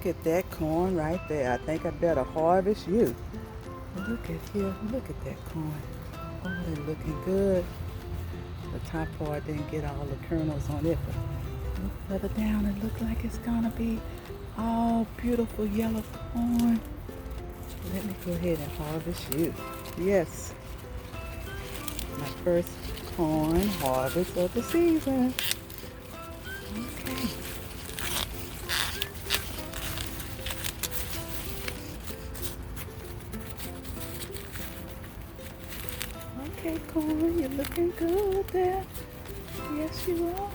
Look at that corn right there. I think I better harvest you. Look at here. Look at that corn. Oh, they're looking good. The top part didn't get all the kernels on it, but look further down. It looks like it's gonna be all beautiful yellow corn. Let me go ahead and harvest you. Yes, my first corn harvest of the season. Okay. Okay, corn, you're looking good there. Yes, you are.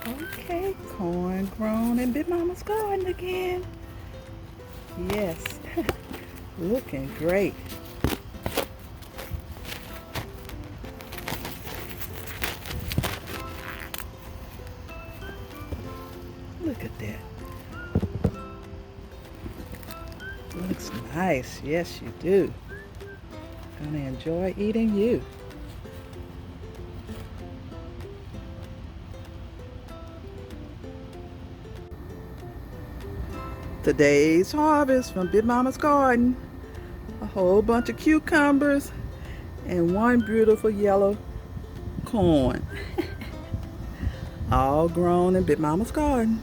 Okay, corn grown in Big Mama's garden again. Yes, looking great. Look at that. Looks nice. Yes, you do. Gonna enjoy eating you. Today's harvest from Big Mama's garden. A whole bunch of cucumbers and one beautiful yellow corn. All grown in Big Mama's garden.